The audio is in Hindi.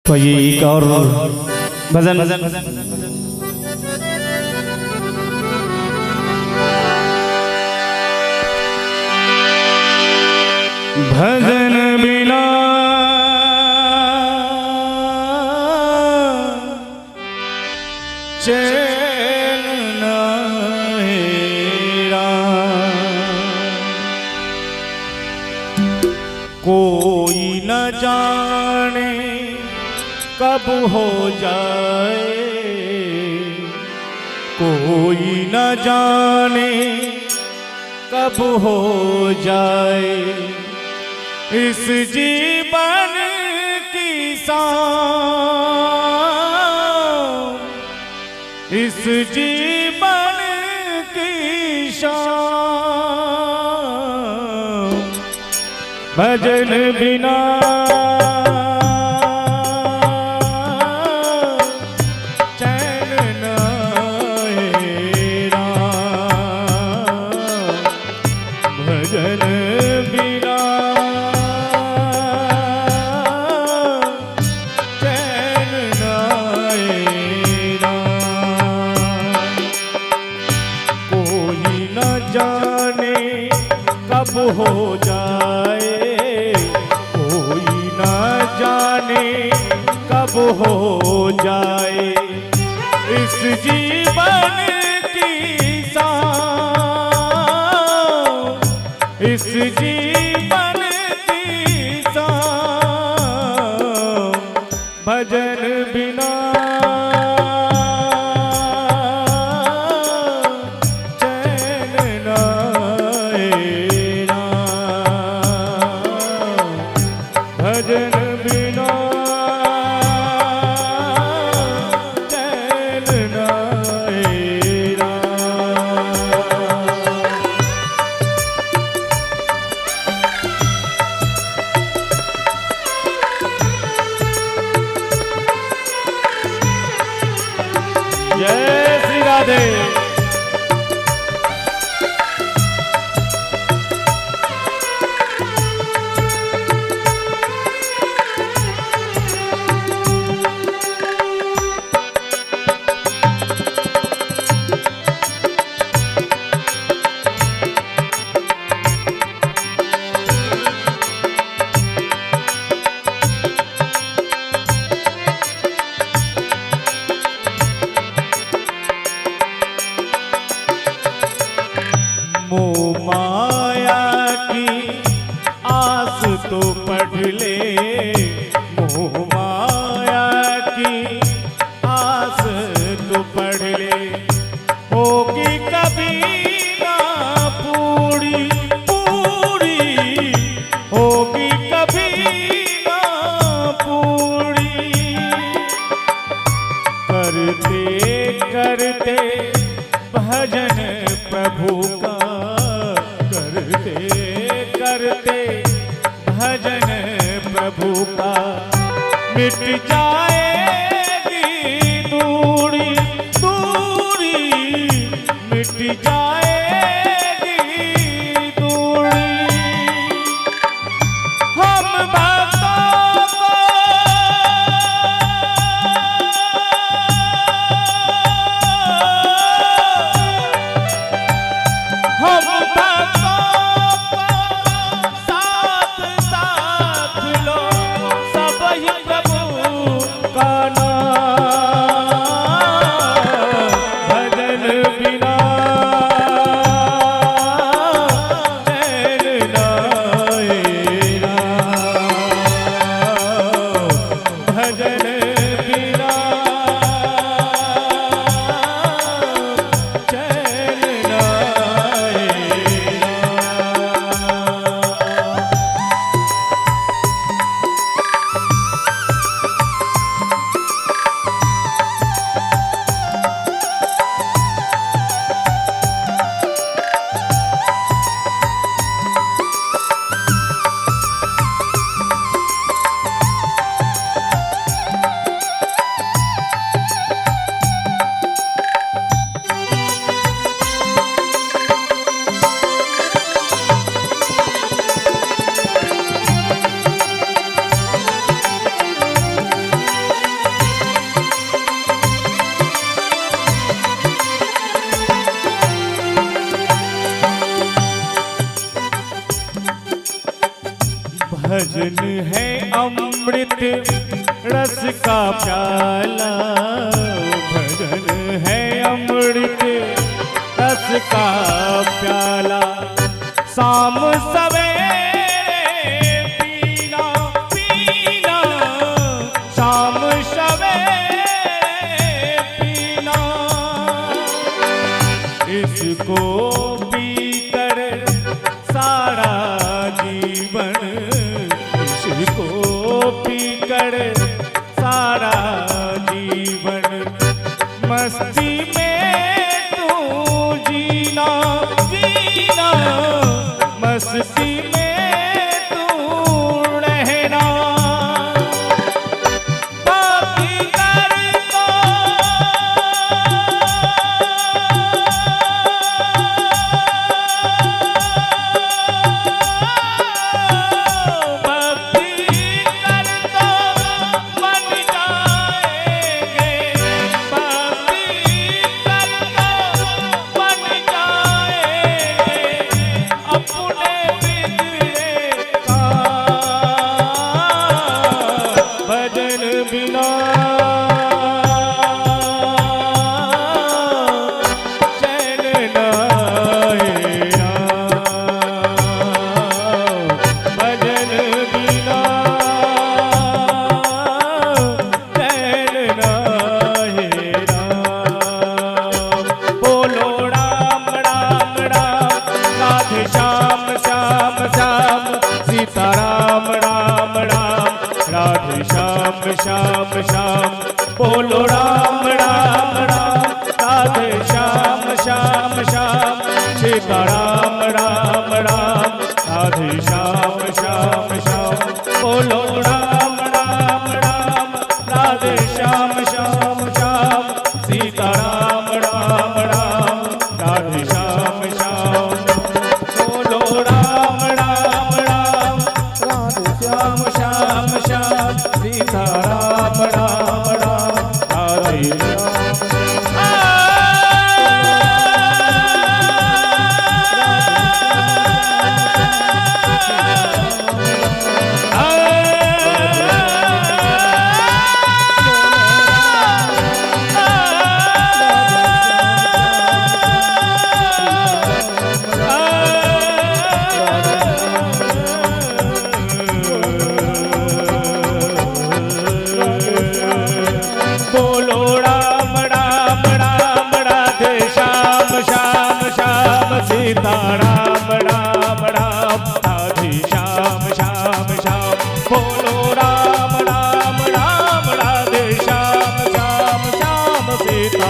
तो ये एक और भजन भजन बिना चैन नहीं कोई न जाने कब हो जाए, कोई न जाने कब हो जाए इस जीवन की शाम, इस जीवन की शाम भजन बिना चैन नहीं राम, भजन बिना चैन नहीं राम, कोई न जाने कब हो जाए, जाने कब हो जाए इस जीवन की शाम, इस जीवन की शाम भजन बिना चैन नहीं राम, भजन जय श्री राधे। मोह माया की आस तो पढ़ ले, मोह माया की आस तो पढ़ ले, होगी कभी ना पूरी पूरी, होगी कभी ना पूरी, करते करते भजन प्रभु का, करते करते भजन प्रभु का मिट जाएगी दूरी दूरी, मिट जाएगी दूरी, हम भक्तों को हम भजन है अमृत रस का प्याला, भजन है अमृत रस का प्याला। शाम सवेरे पीना पीना, शाम सवेरे पीना, इसको पीकर सारा जीवन, इसको पीकर सारा जीवन, मस्ती में तू जीना जीना, मस्ती में तू रहना, बाकी कर दो बिना चैन न आएगा, भजन बिना चैन न आएगा। बोलो राम राम राम, राधे श्याम श्याम श्याम, सीता राम राम राम, राधे श्याम श्याम श्याम। बोलो राम राम राम, राधे श्याम श्याम श्याम, सीता राम राम राम, राधे श्याम श्याम श्याम। बोलो राम राम राम, राधे श्याम श्याम श्याम, सीता राम राम राम, राधे श्याम श्याम। बोलो राम राम राम, राधे श्याम श्याम श्याम, सीता राम राम राम, राधे श्याम। बोलो राम राम राम, राधे श्याम श्याम श्याम, सीता राम राम राम, राधे श्याम श्याम श्याम। बोलो राम राम राम, राधे श्याम श्याम श्याम, सीता